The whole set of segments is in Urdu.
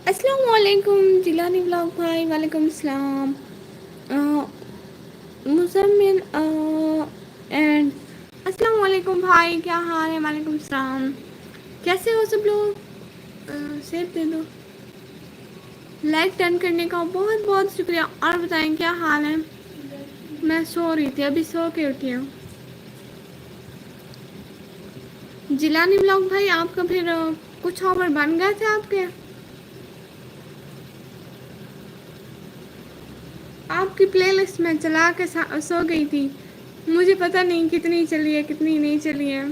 السلام علیکم جیلانی بلاگ بھائی، وعلیکم السلام مزمل اینڈ السلام علیکم بھائی، کیا حال ہے؟ وعلیکم السلام، کیسے ہو سب لوگ؟ سیب دے دو، لائک ڈن کرنے کا بہت بہت شکریہ۔ اور بتائیں کیا حال ہے؟ میں سو رہی تھی، ابھی سو کے اٹھی ہوں۔ جیلانی بلاگ بھائی، آپ کا پھر کچھ اور بن گئے تھے آپ کے؟ آپ کی پلے لسٹ میں چلا کے سو گئی تھی، مجھے پتہ نہیں کتنی چلی ہے کتنی نہیں چلی ہے۔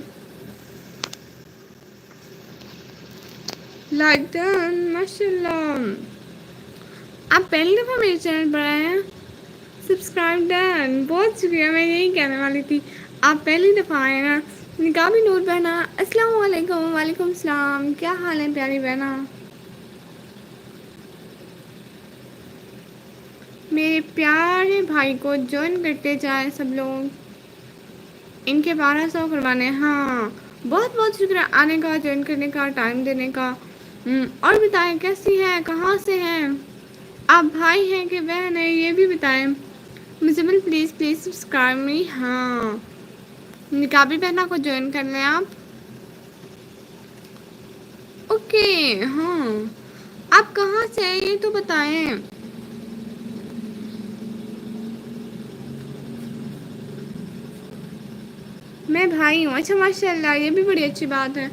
لائک ڈن، ماشاء اللہ، آپ پہلی دفعہ میرے چینل پر آئے ہیں؟ سبسکرائب ڈن، بہت شکریہ، میں یہی کہنے والی تھی، آپ پہلی دفعہ آئے ہیں۔ نکابی نور بہنا، السلام علیکم، وعلیکم السلام، کیا حال ہے پیاری بہنا؟ میرے پیارے بھائی کو جوائن کرتے جائیں سب لوگ، ان کے 1200 کروانے، ہاں بہت بہت شکریہ آنے کا، جوائن کرنے کا، ٹائم دینے کا۔ اور بتائیں کیسی ہیں، کہاں سے ہیں آپ؟ بھائی ہیں کہ بہن ہے یہ بھی بتائیں۔ مزمل پلیز پلیز سبسکرائب می، ہاں نکابی بہنا کو جوائن کر لیں آپ۔ اوکے، ہاں آپ کہاں سے ہیں یہ تو بتائیں۔ میں بھائی ہوں، اچھا ماشاء اللہ، یہ بھی بڑی اچھی بات ہے۔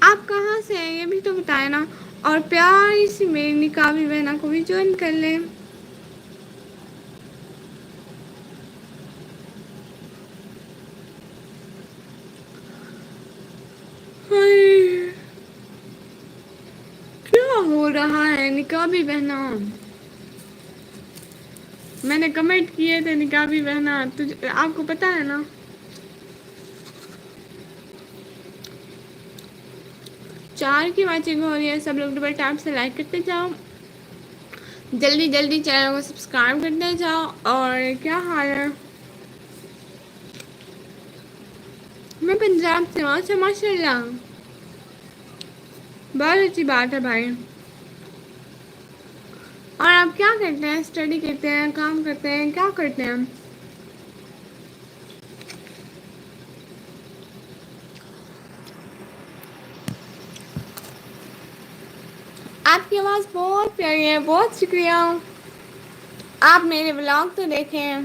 آپ کہاں سے ہیں یہ بھی تو بتائیں نا، اور پیاری سی میری نکابی بہنا کو بھی جوائن کر لیں۔ ہائے، کیا ہو رہا ہے نکابی بہنا؟ میں نے کمنٹ کیے تھے نکابی بہنا، آپ کو پتہ ہے نا۔ 4 کی واچنگ ہو رہی ہے، سب لوگ ڈبل ٹیپ سے لائک کرتے جاؤ، جلدی جلدی چینل کو سبسکرائب کرتے جاؤ۔ اور کیا حال ہے؟ میں پنجاب سے ہوں، اچھا ماشاء اللہ، بہت اچھی بات ہے بھائی۔ اور آپ کیا کرتے ہیں؟ اسٹڈی کرتے ہیں، کام کرتے ہیں، کیا کرتے ہیں؟ آپ کی آواز بہت پیاری ہے، بہت شکریہ۔ آپ میرے بلاگ تو دیکھیں،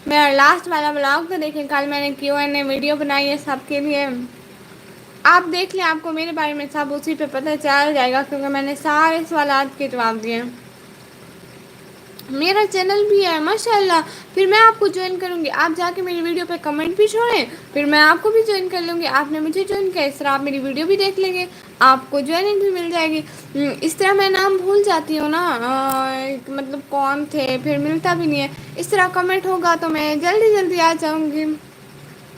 میرا لاسٹ والا بلاگ تو دیکھیں، کل میں نے Q&A ویڈیو بنائی ہے سب کے لیے، آپ دیکھ لیں، آپ کو میرے بارے میں سب اسی پہ پتہ چل جائے گا، کیونکہ میں نے سارے سوالات کے جواب دیے۔ میرا چینل بھی ہے ماشاء اللہ، پھر میں آپ کو جوائن کروں گی، آپ جا کے میری ویڈیو پہ کمنٹ بھی چھوڑیں، پھر میں آپ کو بھی جوائن کر لوں گی۔ آپ نے مجھے جوائن کیا، اس طرح آپ میری ویڈیو بھی دیکھ لیں گے، آپ کو جوائننگ بھی مل جائے گی۔ اس طرح میں نام بھول جاتی ہوں نا، مطلب کون تھے، پھر ملتا بھی نہیں ہے، اس طرح کمنٹ ہوگا تو میں جلدی جلدی آ جاؤں گی،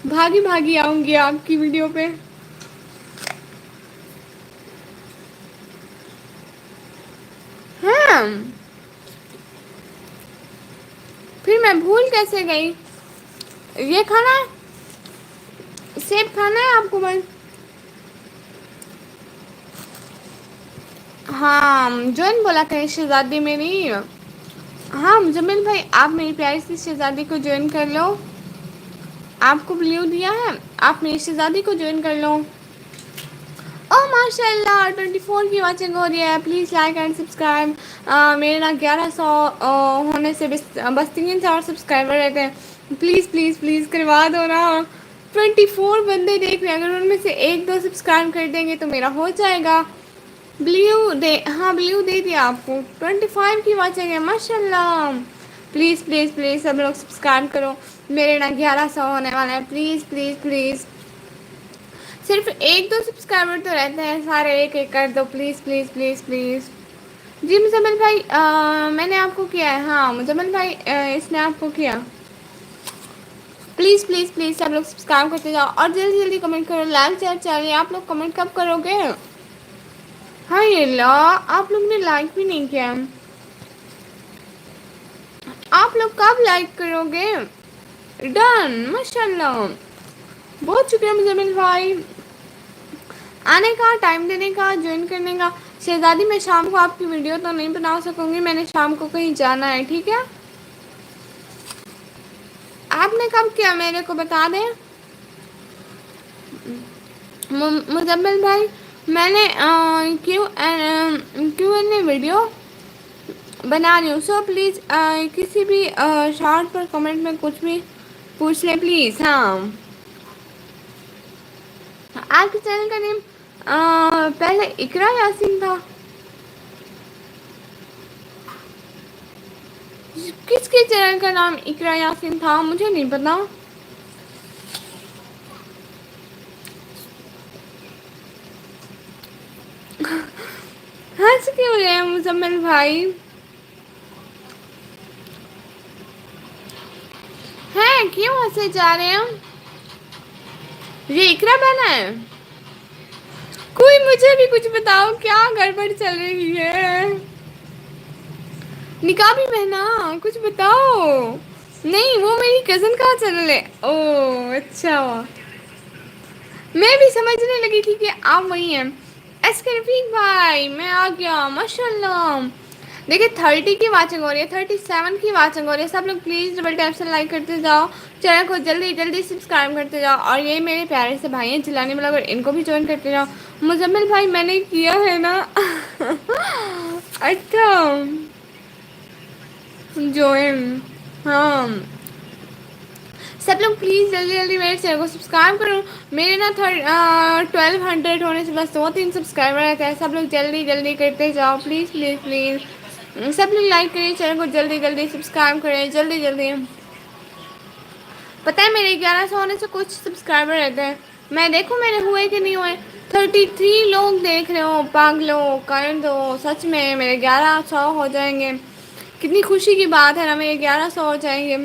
بھاگی بھاگی آؤں گی آپ کی ویڈیو پہ۔ ہاں، پھر میں بھول کیسے گئی؟ یہ کھانا ہے، سیب کھانا ہے آپ کو؟ بس ہاں، جوائن بولا کہ شہزادی میری، ہاں مزمل بھائی آپ میری پیاری سی شہزادی کو جوائن کر لو، آپ کو بلیو دیا ہے، آپ میری شہزادی کو جوائن کر لو۔ اوہ ماشاء اللہ، 24 کی واچنگ ہو رہی ہے، پلیز لائک اینڈ سبسکرائب۔ میرے نا 1100 ہونے سے بس 300 سبسکرائبر رہتے ہیں، پلیز پلیز پلیز کروا دو نا۔ 24 بندے دیکھ رہے ہیں، اگر ان میں سے 1-2 سبسکرائب کر دیں گے تو میرا ہو جائے گا۔ بلیو دے، ہاں بلیو دے دیا آپ کو، 25 کی واچنگ ہے ماشاء اللہ، پلیز پلیز پلیز سب لوگ سبسکرائب کرو، میرے نا 1100 ہونے والا ہے، پلیز پلیز پلیز، صرف 1-2 سبسکرائبر تو رہتے ہیں، سارے ایک ایک کر دو، پلیز پلیز پلیز پلیز۔ جی مزمل بھائی، میں نے آپ کو کیا ہے، ہاں مزمل بھائی اس نے آپ کو کیا، پلیز پلیز پلیز سب لوگ سبسکرائب کرتے جاؤ، اور جلدی جلدی کمنٹ کرو، لائک چل چاہیے، آپ لوگ کمنٹ کب کرو گے؟ ہائے اللہ، آپ لوگ نے لائک بھی نہیں کیا، آپ لوگ کب لائک کرو گے؟ ڈن، ماشاء اللہ، بہت شکریہ مزمل بھائی۔ آنے کا، ٹائم دینے کا، جوائن کرنے کا۔ شہزادی میں شام کو آپ کی ویڈیو تو نہیں بنا سکوں گی، میں نے شام کو کہیں جانا ہے، ٹھیک ہے؟ آپ نے کب کیا میرے کو بتا دیں۔ مزمل بھائی میں نے کیوں این اے ویڈیو بنا رہی ہوں، سو پلیز کسی بھی شارٹ پر کمنٹ میں کچھ بھی پوچھ لیں پلیز۔ ہاں آپ کے چینل کا نیم پہلے اقرا یاسین تھا۔ کس کے چینل کا نام اقرا یاسین تھا مجھے نہیں پتا۔ ہنس کیوں رہے ہیں مزمل بھائی؟ ہیں کیوں ہنسے جا رہے ہیں؟ یہ اقرا بہن ہے؟ کوئی مجھے بھی کچھ بتاؤ، کیا گڑبڑ چل رہی ہے؟ نکاح بھی پہنا، کچھ بتاؤ۔ نہیں وہ میری کزن کا چینل ہے۔ او اچھا، میں بھی سمجھنے لگی تھی کہ آپ وہی ہیں۔ ایس کے رفیق بھائی میں آ گیا، ماشاء اللہ۔ دیکھیں 30 کی واچنگ ہو رہی ہے، 37 کی واچنگ ہو رہی ہے۔ سب لوگ پلیز ڈبل ٹیپ سے لائک کرتے جاؤ، چینل کو جلدی جلدی سبسکرائب کرتے جاؤ، اور یہ میرے پیارے سے بھائی ہیں جلانی بلاگر، ان کو بھی جوائن کرتے جاؤ۔ مزمل بھائی میں نے کیا ہے نا۔ اچھا جوائن، ہاں سب لوگ پلیز جلدی جلدی میرے چینل کو سبسکرائب کرو۔ میرے نا 1200 ہونے سے بس 2-3 سبسکرائبر رہتے ہیں۔ سب لوگ جلدی جلدی کرتے جاؤ پلیز پلیز پلیز۔ سب لوگ لائک کریں، چینل کو جلدی جلدی سبسکرائب کریں، جلدی جلدی۔ پتہ ہے میرے 1100 ہونے سے کچھ سبسکرائبر رہتے ہیں، میں دیکھوں میرے ہوئے کہ نہیں ہوئے۔ 33 لوگ دیکھ رہے ہو، پاگلو کر دو سچ میں، میرے 1100 ہو جائیں گے۔ کتنی خوشی کی بات ہے نا، میرے 1100 ہو جائیں گے۔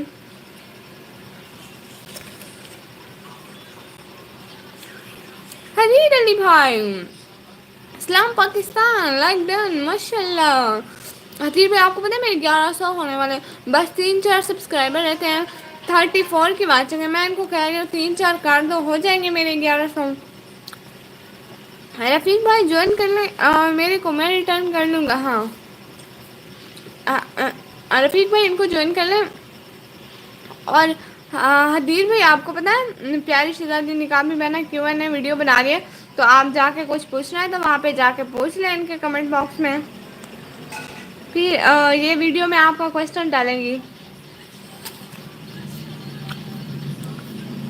حریر علی بھائی اسلام پاکستان لائک ڈن، ماشاء اللہ۔ حتیر بھائی آپ کو پتہ ہے میرے 1100 ہونے والے ہیں، بس 3-4 سبسکرائبر رہتے ہیں۔ 34 کی واچنگ ہے، میں ان کو کہہ رہی ہوں 3-4 کر دو، ہو جائیں گے میرے 1100۔ رفیق بھائی جوائن کر لیں میرے کو، میں ریٹرن کر لوں گا۔ ہاں رفیق بھائی ان کو جوائن کر لیں۔ اور حدیر بھائی آپ کو پتہ ہے پیاری شہزادی نکاح بھی بہنا کیوں نے ویڈیو بنا رہی ہے، تو آپ جا کے کچھ پوچھنا ہے تو وہاں پہ جا کے پوچھ لیں ان کے کمنٹ باکس میں، پھر یہ ویڈیو میں آپ کا کویسچن ڈالیں گی۔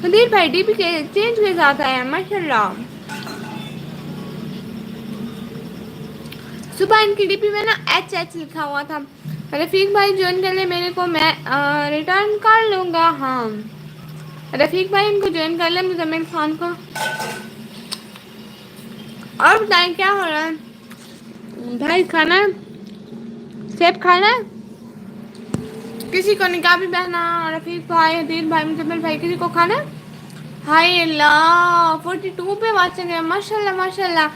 حدیر بھائی ڈی پی کے چینج کے ساتھ آئے ہیں، ماشاء اللہ۔ صبح ان کی ڈی پی میں نا ایچ لکھا ہوا تھا۔ رفیق بھائی جوائن کر لیں میرے کو، میں ریٹرن کر لوں گا۔ ہاں رفیق بھائی ان کو جوائن کر لیں، مزمل خان کو۔ اور بتائیں کیا ہو رہا ہے؟ بھائی کھانا ہے؟ سیب کھانا ہے؟ کسی کو نکاح بھی بہنا، رفیق بھائی، حدیر بھائی، مزمل بھائی، کسی کو کھانا ہے؟ ہائے اللہ 42 پہ واچنگ ہے، ماشاء اللہ ماشاء اللہ۔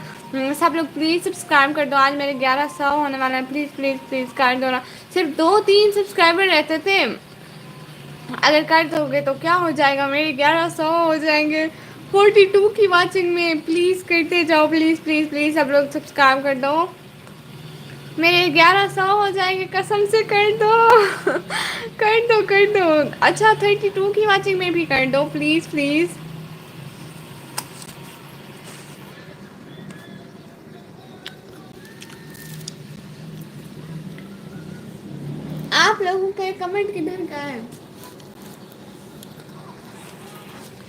سب لوگ پلیز سبسکرائب کر دو، آج میرے 1100 ہونے والا ہے، پلیز پلیز پلیز کر دو نا۔ صرف 2-3 سبسکرائبر رہتے تھے، اگر کر دو گے تو کیا ہو جائے گا، میرے 1100 ہو جائیں گے 42 کی واچنگ میں۔ پلیز کرتے جاؤ، پلیز پلیز پلیز سب لوگ سبسکرائب کر دو، میرے 1100 ہو جائیں گے، قسم سے کر دو۔ کر دو کر دو، اچھا 32 کی واچنگ میں بھی کر دو پلیز پلیز۔ آپ لوگوں کا کمنٹ کدھر کا ہے؟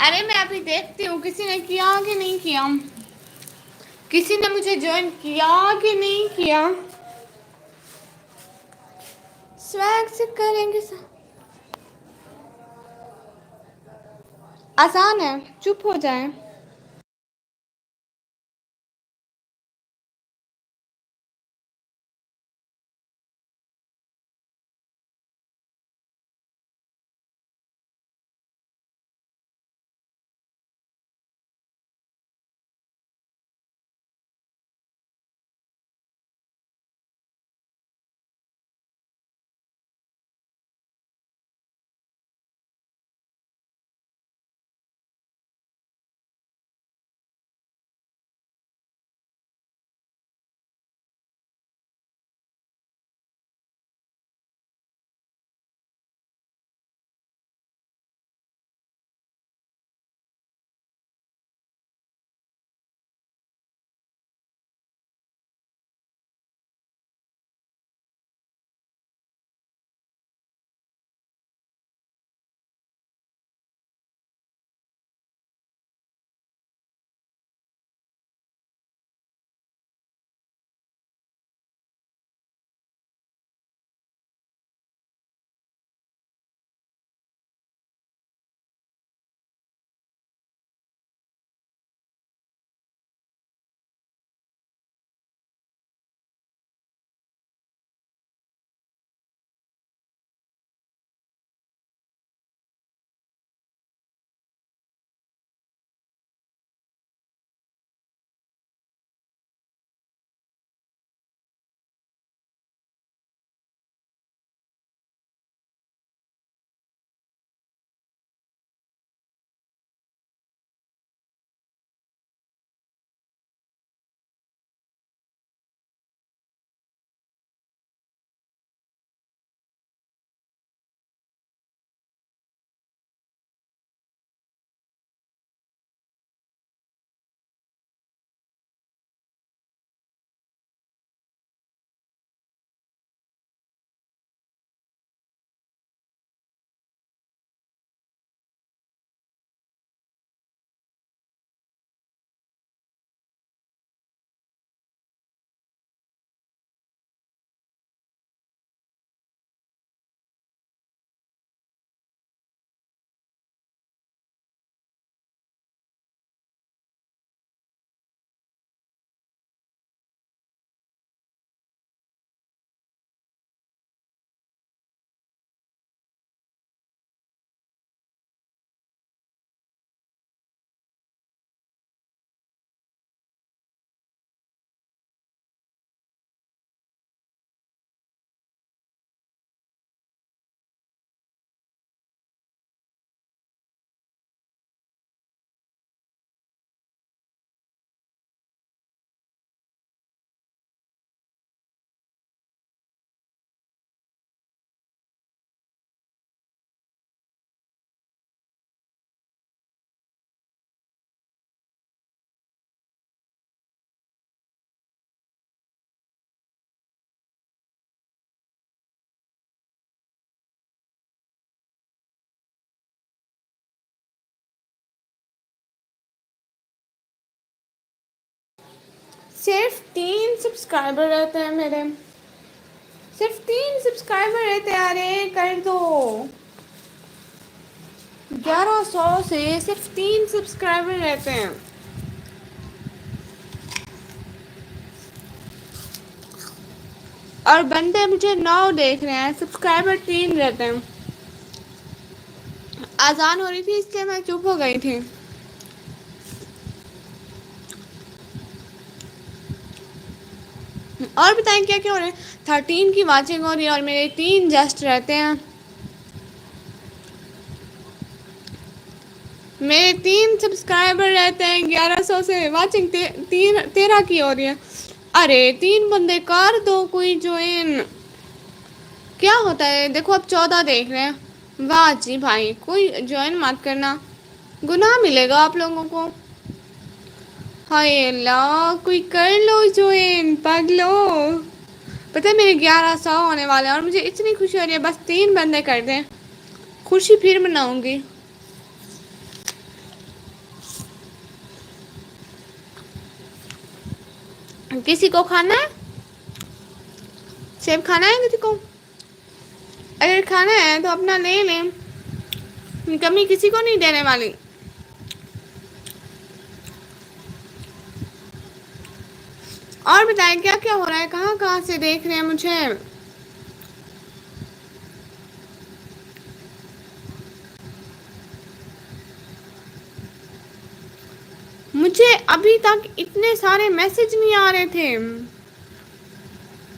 ارے میں ابھی دیکھتی ہوں کسی نے کیا کہ نہیں کیا، کسی نے مجھے جوائن کیا کہ نہیں کیا۔ سویگ سے کریں گے، آسان ہے، چپ ہو جائیں۔ صرف 3 سبسکرائبر رہتے ہیں میرے، صرف 3 سبسکرائبر رہتے ہیں، ارے کر دو 1100 سے صرف 3 سبسکرائبر رہتے ہیں۔ اور بندے مجھے 9 دیکھ رہے ہیں، سبسکرائبر 3 رہتے ہیں۔ اذان ہو رہی تھی اس لیے میں چپ ہو گئی تھی۔ اور بتائیں کیا کیا ہو رہا ہے؟ 13 کی واچنگ ہو رہی ہے اور میرے 3 جسٹ رہتے ہیں۔ میرے 3 سبسکرائبر رہتے ہیں 1100 سے، واچنگ 13 کی ہو رہی ہے۔ ارے 3 بندے کر دو کوئی جوائن۔ کیا ہوتا ہے دیکھو اب 14 دیکھ رہے ہیں۔ واہ جی بھائی کوئی جوائن مت کرنا، گناہ ملے گا آپ لوگوں کو۔ ہائے اللہ کوئی کر لو جوائن پاگلو۔ پتہ ہے میرے 1100 ہونے والے ہیں اور مجھے اتنی خوشی ہو رہی ہے، بس 3 بندے کر دیں، خوشی پھر مناؤں گی۔ کسی کو کھانا ہے؟ سیب کھانا ہے کسی کو؟ اگر کھانا ہے تو اپنا لے لیں، کمی کسی کو نہیں دینے والی۔ اور بتائیں کیا کیا ہو رہا ہے، کہاں کہاں سے دیکھ رہے ہیں مجھے؟ مجھے ابھی تک اتنے سارے میسج نہیں آ رہے تھے۔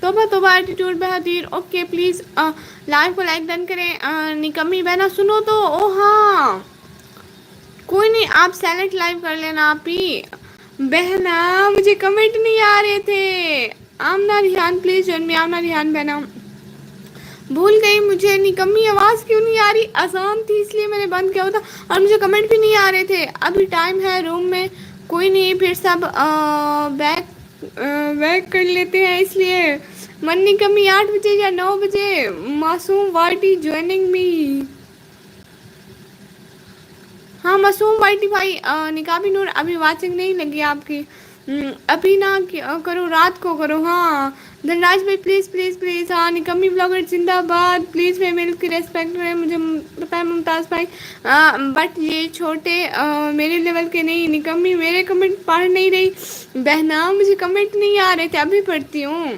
توبہ توبہ attitude Bahadur, okay please live کو لائک ڈن کریں۔ نکمی بہنا سنو تو، او ہاں کوئی نہیں آپ سیلیکٹ لائیو کر لینا آپ ہی۔ بہنا مجھے کمنٹ نہیں آ رہے تھے۔ Amna Rehan please join me, Amna Rehan بہنا بھول گئی مجھے نکمی آواز کیوں نہیں آ رہی، آسان تھی اس لیے میں نے بند کیا ہوتا، اور مجھے کمنٹ بھی نہیں آ رہے تھے۔ ابھی ٹائم ہے روم میں، کوئی نہیں پھر سب بیک کر لیتے ہیں، اس لیے منی کمی 8 بجے یا 9 بجے۔ معصوم واٹی جوائننگ می۔ ہاں معصوم وائی ٹی بھائی، نکابی نور ابھی واچنگ نہیں لگی آپ کی، ابھی نہ کرو رات کو کرو۔ ہاں دھن راج بھائی پلیز پلیز پلیز، ہاں نکمی بلاگر زندہ باد، پلیز فیمیل کی ریسپیکٹ ہے، مجھے پتہ ہے ممتاز بھائی، بٹ یہ چھوٹے میرے لیول کے نہیں۔ نکمی میرے کمنٹ پڑھ نہیں رہی بہنا، مجھے کمنٹ نہیں آ رہے تھے، ابھی پڑھتی ہوں۔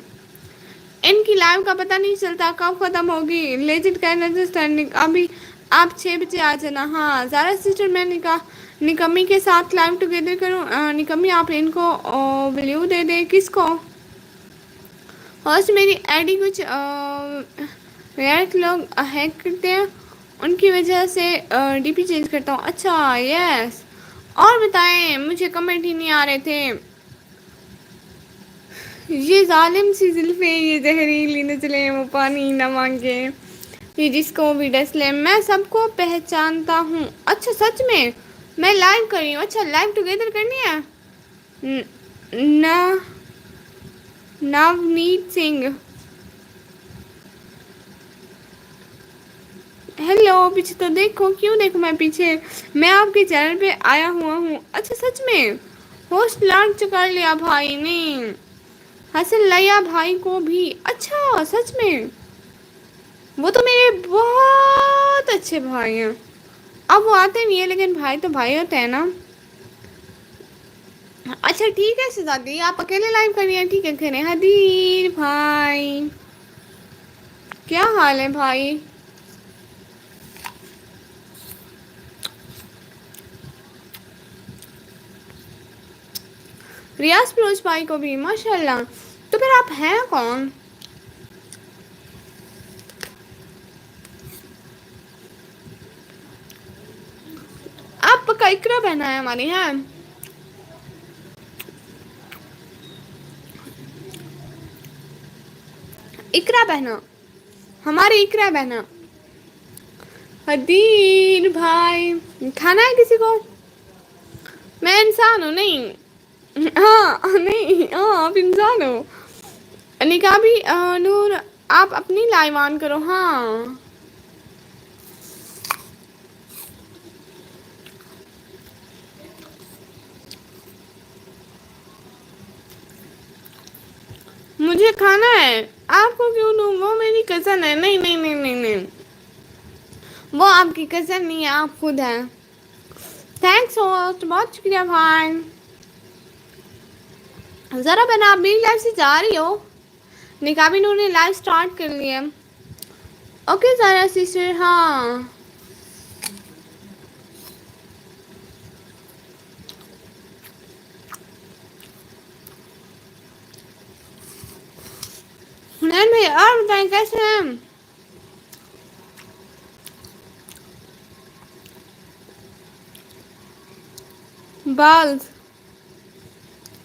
ان کی لائیو کا پتہ نہیں چلتا کب ختم ہوگی، لیجنڈ کا انڈرسٹینڈنگ۔ ابھی آپ 6 بجے آ جانا۔ ہاں زارا سسٹر میں نے کہا نکمی کے ساتھ لائیو ٹوگیدر کروں۔ نکمی آپ ان کو ویلیو دے دیں، کس کو؟ ہوسٹ میری آئی ڈی کچھ ریئر لوگ ہیک کرتے ہیں، ان کی وجہ سے ڈی پی چینج کرتا ہوں۔ اچھا یس، اور بتائیں مجھے کمنٹ ہی نہیں آ رہے تھے۔ یہ ظالم سی زلفیں، یہ زہریلی نزلیں، وہ پانی نہ مانگے، یہ جس کو بھی ڈس لے، میں سب کو پہچانتا ہوں۔ اچھا سچ میں لائیو کر رہی ہوں، اچھا لائیو ٹوگیدر کرنی ہے۔ نہ نونیت سنگھ، ہیلو پیچھے تو دیکھو، کیوں دیکھو میں پیچھے، میں آپ کے چینل پہ آیا ہوا ہوں۔ اچھا سچ میں ہوسٹ لانچ کر لیا بھائی نے، حسن لیا بھائی کو بھی، اچھا سچ میں، وہ تو میرے بہت اچھے بھائی ہیں۔ اب وہ آتے نہیں ہیں لیکن بھائی تو بھائی ہوتے ہیں نا۔ اچھا ٹھیک ہے شہزادی، آپ اکیلے لائیو کر رہی ہیں، ٹھیک ہے کریں۔ حدیر بھائی کیا حال ہے بھائی؟ ریاض فیروز بھائی کو بھی ماشاءاللہ، تو پھر آپ ہیں کون؟ آپ کا اقرا بہنا ہے ہماری، ہے اقرا بہنا، ہماری اقرا بہنا۔ حدیر بھائی کھانا ہے کسی کو؟ میں انسان ہوں نہیں، ہاں نہیں، ہاں آپ انسان ہو۔ نکابی نور آپ اپنی لائیو آن کرو۔ ہاں مجھے کھانا ہے. آپ کو کیوں دوں؟ وہ میری کزن ہے. نہیں نہیں نہیں نہیں نہیں, وہ آپ کی کزن نہیں ہے, آپ خود ہیں. تھینکس بہت شکریہ بھائی. ذرا بنا آپ میری لائف سے جا رہی ہو. نکابی نور نے لائف اسٹارٹ کر لی ہے. اوکے ذرا سسٹر. ہاں حنین بھائی اور بتائیں کیسے ہیں؟ بالز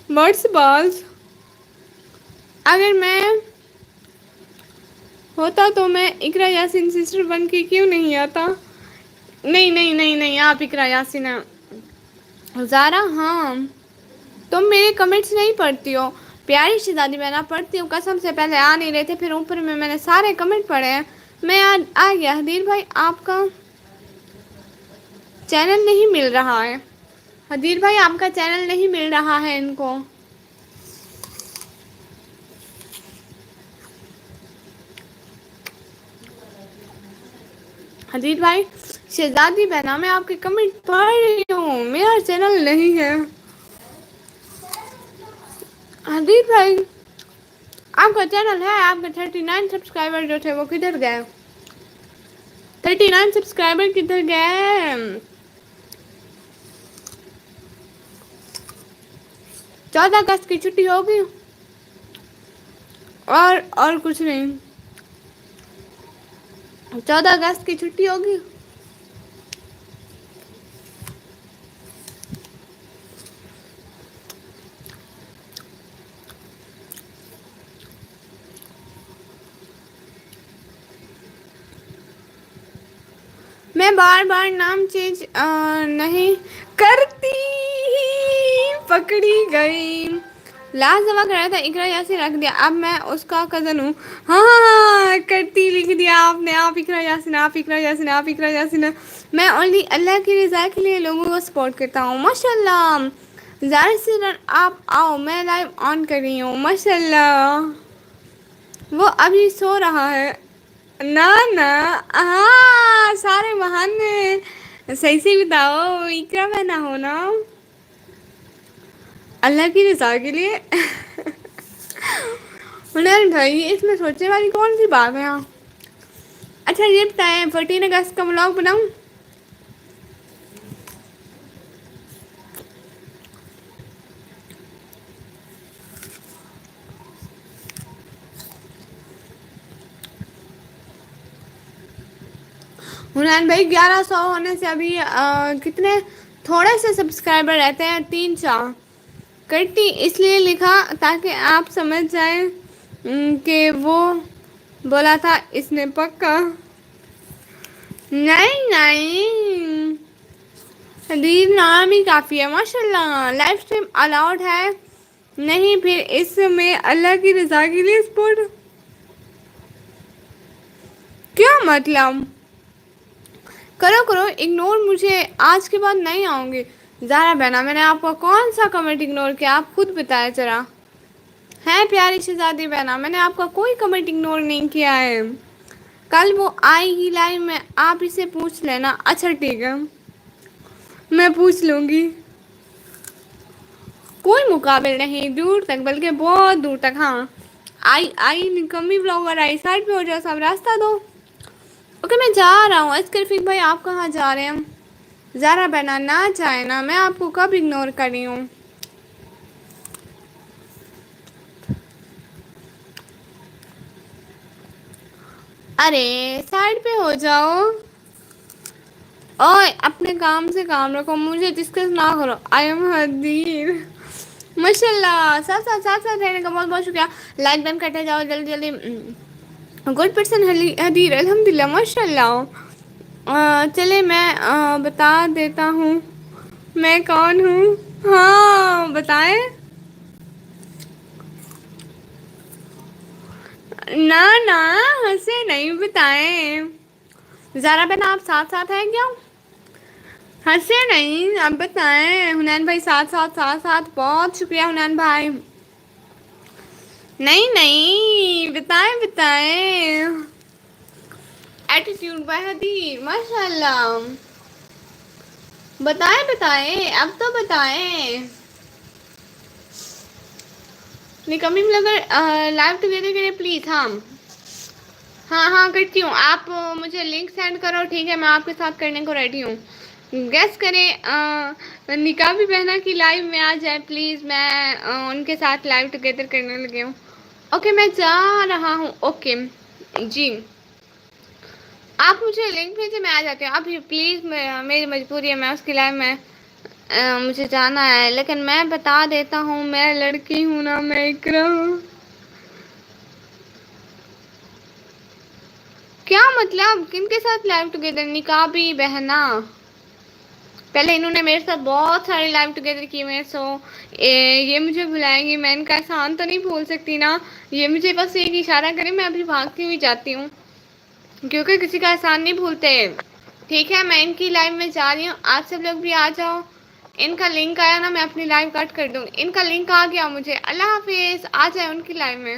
مرڈس بالز. اگر میں ہوتا تو میں اقرا یاسین سسٹر بن کے کیوں نہیں آتا؟ نہیں نہیں نہیں نہیں, آپ اقرا یاسین زارا. ہاں تم میرے کمنٹس نہیں پڑھتی ہو. پیاری شہزادی بہن آپ پڑھتی ہوں قسم سے. پہلے آ نہیں رہے تھے, پھر اوپر میں نے سارے کمنٹ پڑھے ہیں. میں آ گیا. حدیر بھائی آپ کا چینل نہیں مل رہا ہے. حدیر بھائی آپ کا چینل نہیں مل رہا ہے ان کو. حدیر بھائی شہزادی بہنا میں آپ کے کمنٹ پڑھ رہی ہوں. میرا چینل نہیں ہے. حدیر بھائی آپ کا چینل ہے. آپ کے 39 سبسکرائبر جو تھے وہ کدھر گئے؟ 39 سبسکرائبر کدھر گئے؟ 14 اگست کی چھٹی ہوگی اور کچھ نہیں. 14 اگست کی چھٹی ہوگی. میں بار بار نام چینج نہیں کرتی. پکڑی گئی. لاسٹ دفعہ کرایا تھا اقرا یاسین رکھ دیا. اب میں اس کا کزن ہوں. ہاں کرتی لکھ دیا آپ نے. آپ اقرا یاسین, آپ اقرا یاسین, آپ اقرا یاسین. میں اونلی اللہ کی رضا کے لیے لوگوں کو سپورٹ کرتا ہوں. ماشاء اللہ. زارا سسٹر آپ آؤ, میں لائیو آن کر رہی ہوں. ماشاء اللہ. وہ ابھی سو رہا ہے. نہ نہ ہاں سارے بہانے. صحیح سے بتاؤ اقرا بہنا ہو نا. اللہ کی رضا کے لیے. حنین بھائی اس میں سوچنے والی کون سی بات ہے؟ اچھا یہ بتائیں 14 اگست کا ولاگ بناؤں؟ حنین بھائی 1100 ہونے سے ابھی کتنے تھوڑے سے سبسکرائبر رہتے ہیں, 3-4. کرتی اس لیے لکھا تاکہ آپ سمجھ جائیں کہ وہ بولا تھا اس نے پکا. نہیں نہیں حدیر نام ہی کافی ہے. ماشاء اللہ. لائف اسٹریم الاؤڈ ہے نہیں پھر اس میں اللہ کی رضا کے لیے سپورٹ کیا مطلب؟ کرو کرو اگنور. مجھے آج کے بعد نہیں آؤں گی. زارا بہنا میں نے آپ کو کون سا کمنٹ اگنور کیا؟ آپ خود بتائیں ذرا. ہے پیاری شہزادی بہنا میں نے آپ کا کوئی کمنٹ اگنور نہیں کیا ہے. کل وہ آئے گی لائن میں, آپ اسے پوچھ لینا. اچھا ٹھیک ہے میں پوچھ لوں گی. کوئی مقابل نہیں دور تک, بلکہ بہت دور تک. ہاں آئی نکمی بلاگر آئی. سائڈ پہ ہو جاؤ, سب راستہ دو. اوکے میں جا رہا ہوں. اسکرفک بھائی آپ کہاں جا رہے ہیں؟ زارا بہنا نہ جائے نا, میں آپ کو کب اگنور کری ہوں؟ ارے سائڈ پہ ہو جاؤ. اوئے اپنے کام سے کام رکھو, مجھے ڈسکس نہ کرو. آئی ایم حدیر. ماشاء اللہ. ساتھ ساتھ رہنے کا بہت بہت شکریہ. لائک ڈن کرتے جاؤ جلدی جلدی. گڈ پرسن حدیر الحمد للہ ماشاء اللہ. چلے میں بتا دیتا ہوں میں کون ہوں. ہاں بتائیں. نہ نہ ہنسے نہیں, بتائیں. زارا بہنا آپ ساتھ ساتھ ہیں کیا؟ ہنسے نہیں اب بتائیں. حنین بھائی ساتھ ساتھ. بہت شکریہ حنین بھائی. نہیں نہیں، بتائیں بتائیں. ایٹیٹیوڈ بہدی ماشاء اللہ. بتائیں بتائیں اب تو بتائیں. نکمی بلاگر لائو ٹوگیدر کریں پلیز. ہاں ہاں ہاں کرتی ہوں. آپ مجھے لنک سینڈ کرو ٹھیک ہے، میں آپ کے ساتھ کرنے کو ریڈی ہوں. گیس کریں نکاح بہنا کی لائف میں آ جائے پلیز. میں ان کے ساتھ لائو ٹوگیدر کرنے لگی ہوں. اوکے میں جا رہا ہوں. اوکے جی آپ مجھے لنک بھیجے میں آ جاتی ہوں. ابھی پلیز میری مجبوری ہے، میں اس کی لائف میں مجھے جانا ہے. لیکن میں بتا دیتا ہوں میں لڑکی ہوں نا، میں اقرا ہوں. کیا مطلب کن کے ساتھ لائو ٹوگیدر؟ نکاح بہنا. پہلے انہوں نے میرے ساتھ بہت سارے لائو ٹوگیدر کیے ہوئے. سو یہ مجھے بلائیں گی، میں ان کا احسان تو نہیں بھول سکتی نا. یہ مجھے بس ایک اشارہ کرے میں ابھی بھاگتی ہوئی جاتی ہوں، کیونکہ کسی کا احسان نہیں بھولتے. ٹھیک ہے میں ان کی لائن میں جا رہی ہوں، آپ سب لوگ بھی آ جاؤ. ان کا لنک آیا نا، میں اپنی لائو کٹ کر دوں. ان کا لنک آ گیا مجھے. اللہ حافظ. آ جائے ان کی لائن میں.